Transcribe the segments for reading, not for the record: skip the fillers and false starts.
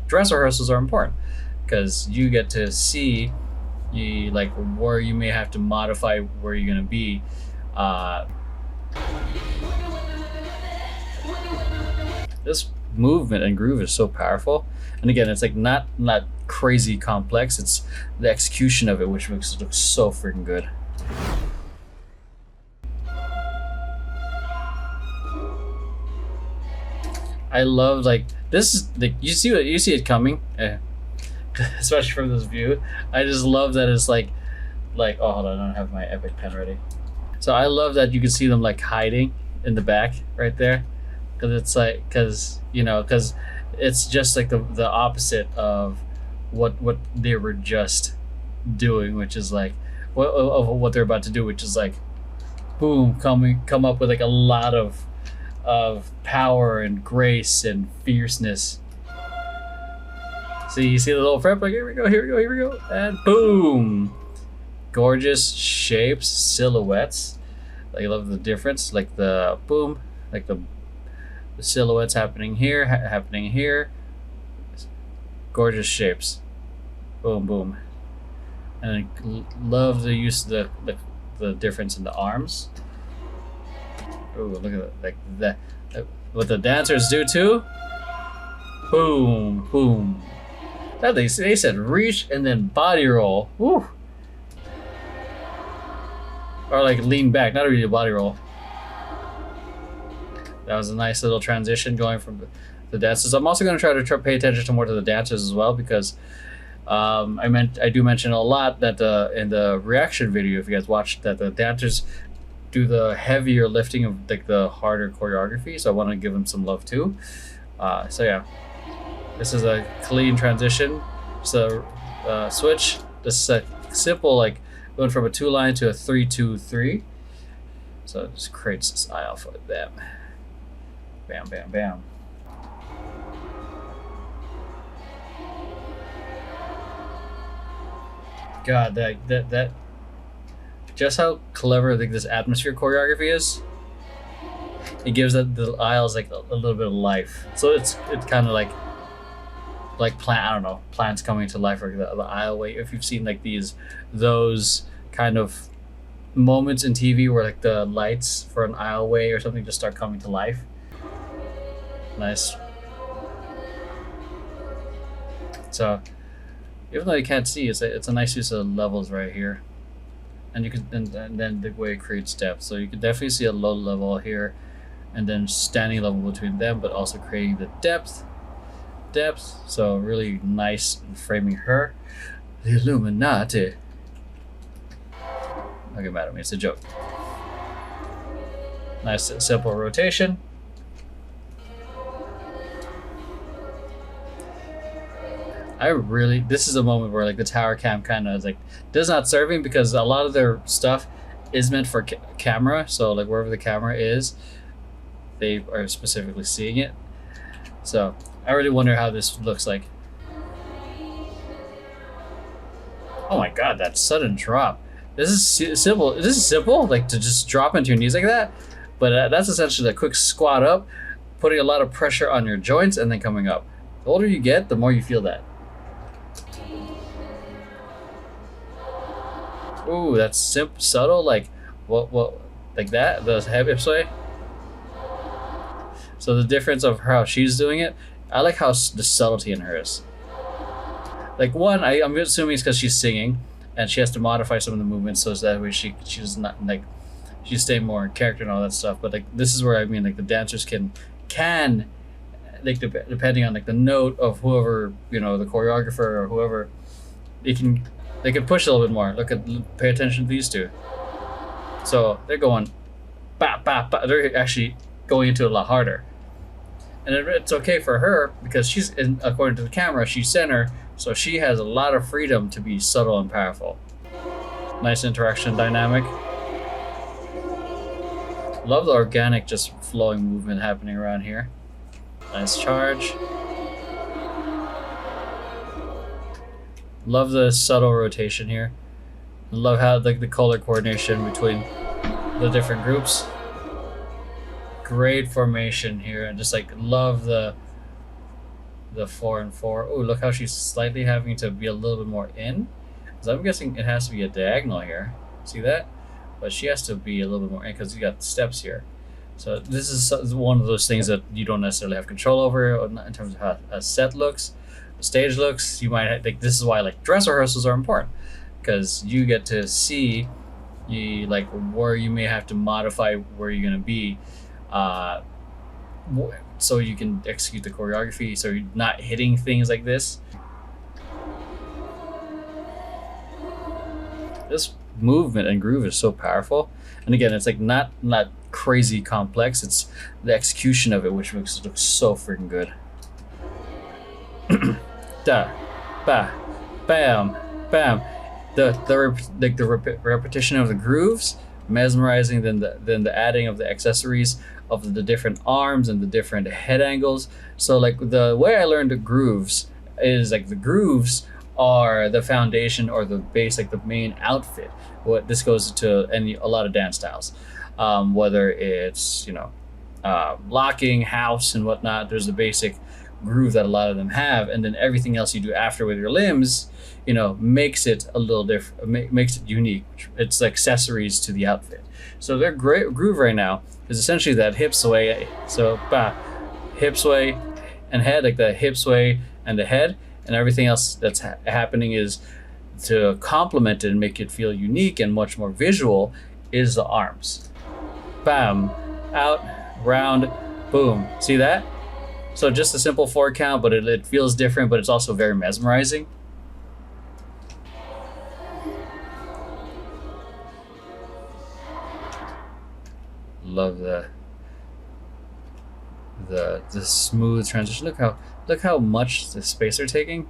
dress rehearsals are important because you get to see like where you may have to modify where you're gonna be. This movement and groove is so powerful, and again, it's like not crazy complex. It's the execution of it which makes it look so freaking good. I love like this is like you see it coming, especially from this view. I just love that it's like oh hold on, I don't have my epic pen ready. So I love that you can see them like hiding in the back right there, because it's like because it's just like the opposite of what they were just doing, which is like what they're about to do, which is like boom, come up with like a lot of power and grace and fierceness. So you see the little prep, like here we go, and boom, gorgeous shapes, silhouettes. Like, I love the difference, like the boom, like the silhouettes happening here, gorgeous shapes, boom boom, and I love the use of the difference in the arms. Oh, look at that, like that, what the dancers do too. Boom, boom. That they said reach and then body roll. Woo. Or like lean back, not really a body roll. That was a nice little transition going from the dancers. I'm also going to try to pay attention to more to the dancers as well, because I do mention a lot that in the reaction video, if you guys watched, that the dancers do the heavier lifting of like the harder choreography, so I want to give them some love too. So yeah, this is a clean transition. Just a switch. This is a simple like going from a 2-line to a 3-2-3. So it just creates this aisle for them. Bam, bam, bam. God, that just how clever like this atmosphere choreography is. It gives the aisles like a little bit of life. So it's kind of like plant, I don't know, plants coming to life, or the aisleway. If you've seen like those kind of moments in TV where like the lights for an aisleway or something just start coming to life. Nice. So even though you can't see, it's a nice use of levels right here, and you can and then the way it creates depth. So you can definitely see a low level here, and then standing level between them, but also creating the depth. So really nice in framing her, the Illuminati. Don't get mad at me, it's a joke. Nice simple rotation. This is a moment where like the tower cam kind of is like does not serving, because a lot of their stuff is meant for camera. So like wherever the camera is, they are specifically seeing it. So I really wonder how this looks like. Oh my god, that sudden drop. This is simple. This is simple, like to just drop into your knees like that. But that's essentially a quick squat up, putting a lot of pressure on your joints and then coming up. The older you get, the more you feel that. Ooh, that's subtle, like what like that, the hip sway. So the difference of how she's doing it, I like how the subtlety in hers. Like one, I'm assuming it's because she's singing and she has to modify some of the movements so that way she's not like she's staying more in character and all that stuff. But like this is where I mean like the dancers can like depending on like the note of whoever, you know, the choreographer or whoever, they can push a little bit more. Pay attention to these two. So they're going bap bap bap. They're actually going into it a lot harder. And it's okay for her because she's according to the camera, she's center, so she has a lot of freedom to be subtle and powerful. Nice interaction dynamic. Love the organic, just flowing movement happening around here. Nice charge. Love the subtle rotation here. Love how the color coordination between the different groups. Great formation here, and just like love the the 4 and 4. Oh, look how she's slightly having to be a little bit more in. So I'm guessing it has to be a diagonal here. See that? But she has to be a little bit more in because you got steps here. So this is one of those things that you don't necessarily have control over in terms of how a set looks, the stage looks. You might like this is why like dress rehearsals are important, because you get to see like where you may have to modify where you're gonna be, so you can execute the choreography. So you're not hitting things like this. This movement and groove is so powerful, and again, it's like not crazy complex. It's the execution of it which makes it look so freaking good. Da, ba, bam, bam. The repetition of the grooves, mesmerizing. Then the adding of the accessories of the different arms and the different head angles. So like the way I learned the grooves is like the grooves are the foundation or the base, like the main outfit. What this goes to a lot of dance styles, whether it's locking, house, and whatnot. There's the basic groove that a lot of them have, and then everything else you do after with your limbs, makes it a little different, makes it unique. It's accessories to the outfit. So their great groove right now is essentially that hip sway. So hip sway and head, like the hip sway and the head, and everything else that's happening is to complement it and make it feel unique and much more visual is the arms. Bam, out, round, boom. See that? So just a simple 4 count, but it feels different, but it's also very mesmerizing. Love the smooth transition. Look how much the space they're taking,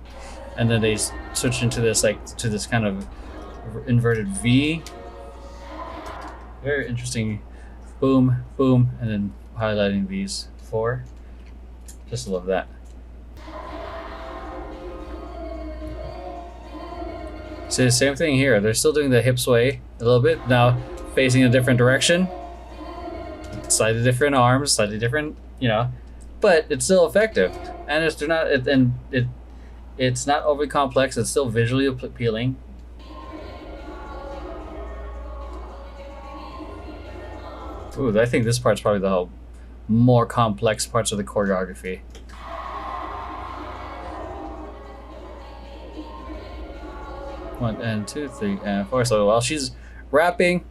and then they switch into this to this kind of inverted V. Very interesting. Boom, boom, and then highlighting these 4. Just love that. So the same thing here. They're still doing the hip sway a little bit now, facing a different direction. Slightly different arms, slightly different, but it's still effective, and it's not overly complex. It's still visually appealing. Ooh, I think this part's probably the more complex parts of the choreography. 1 and 2, 3 and 4. So while she's rapping,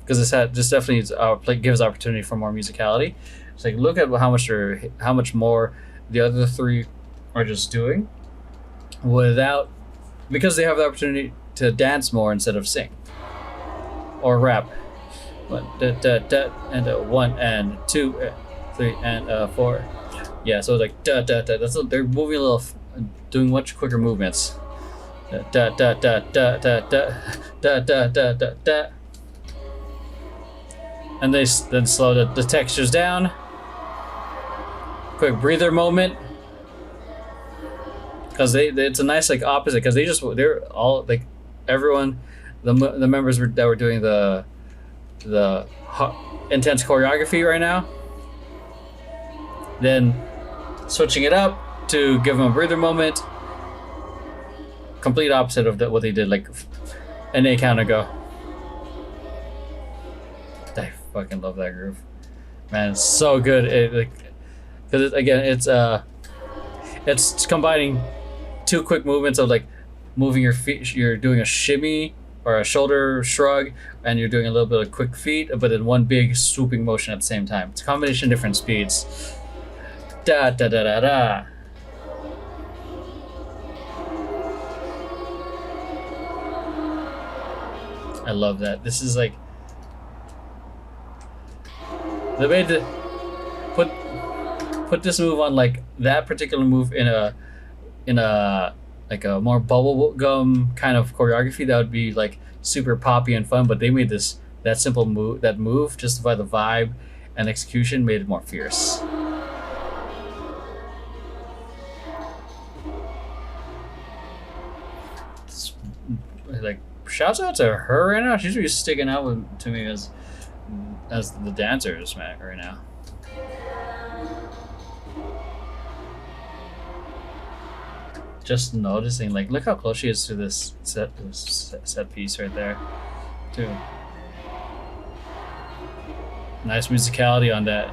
because this definitely gives opportunity for more musicality. It's like look at how much more the other 3 are just doing, because they have the opportunity to dance more instead of sing or rap. 1 and 1 and 2, 3 and 4. Yeah, so like da da da. They're moving a little, doing much quicker movements. Da da da da da da da da da da da. And they then slow the textures down. Quick breather moment, because it's a nice like opposite, because they're all like everyone, the members that were doing the intense choreography right now, then switching it up to give them a breather moment. Complete opposite of what they did like an 8 count ago. I fucking love that groove, man. It's so good. Because it's combining 2 quick movements of like moving your feet. You're doing a shimmy or a shoulder shrug, and you're doing a little bit of quick feet, but then 1 big swooping motion at the same time. It's a combination of different speeds. Da da da da da. I love that. This is like the way to put this move on, like that particular move in a like a more bubblegum kind of choreography. That would be like super poppy and fun, but they made that simple move just by the vibe and execution made it more fierce. It's, like, shouts out to her right now. She's really sticking out to me as the dancers, man, right now. just noticing, like, look how close she is to this set piece right there, too. Nice musicality on that.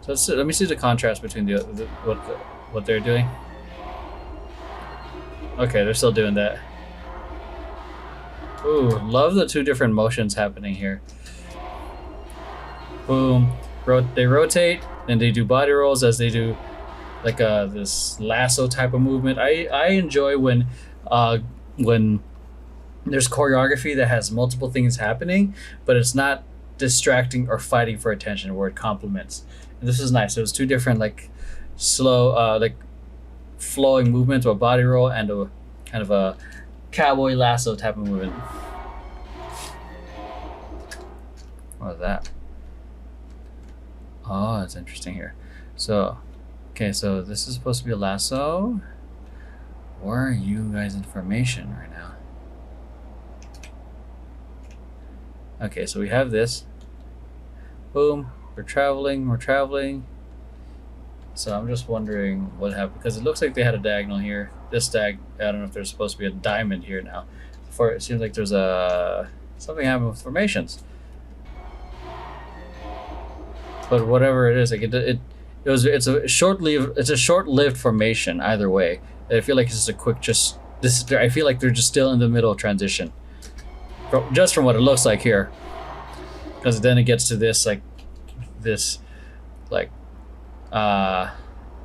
So let me see the contrast between what they're doing. Okay, they're still doing that. Ooh, love the two different motions happening here. Boom. They rotate, and they do body rolls as they do like this lasso type of movement. I enjoy when there's choreography that has multiple things happening, but it's not distracting or fighting for attention, where it complements. And this is nice. It was two different like slow like flowing movements, or a body roll and a kind of a cowboy lasso type of movement. What was that? Oh, it's interesting here. So, okay, so this is supposed to be a lasso. Where are you guys' information right now? Okay, so we have this. Boom, we're traveling. So I'm just wondering what happened, because it looks like they had a diagonal here. This I don't know if there's supposed to be a diamond here now. Before it seems like there's something happened with formations. But whatever it is, like it's a short-lived formation either way. I feel like it's just a quick I feel like they're just still in the middle of transition, just from what it looks like here. Because then it gets to this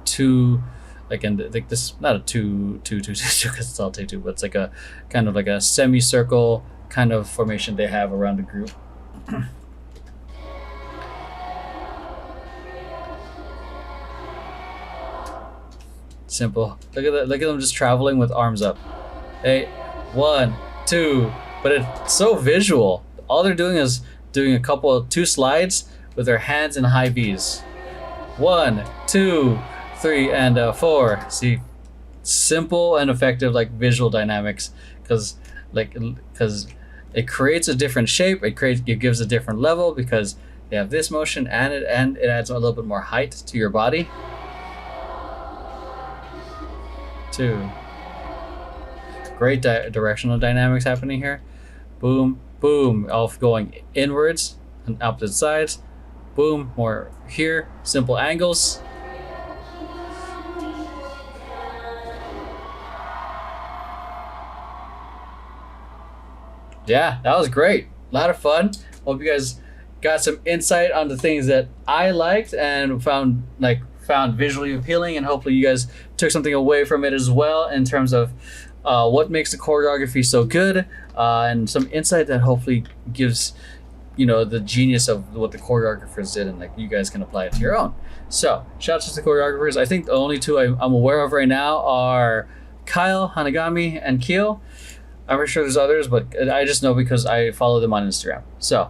two, like, and like this, not a two because it's all take two, but it's like a kind of like a semicircle kind of formation they have around the group. Simple. Look at that. Look at them just traveling with arms up. Hey, 1, 2. But it's so visual. All they're doing is doing two slides with their hands in high V's. 1, 2, 3, and 4. See, simple and effective, like, visual dynamics, because it creates a different shape. It gives a different level, because you have this motion, and it adds a little bit more height to your body. 2. Great directional dynamics happening here. Boom, boom, all going inwards and opposite sides. Boom, more here, simple angles. Yeah, that was great. A lot of fun. Hope you guys got some insight on the things that I liked and found visually appealing, and hopefully you guys took something away from it as well, in terms of what makes the choreography so good, and some insight that hopefully gives the genius of what the choreographers did, and like you guys can apply it to your own. So shout out to the choreographers. I think the only two I'm aware of right now are Kyle Hanagami and Keel. I'm pretty sure there's others, but I just know because I follow them on Instagram. So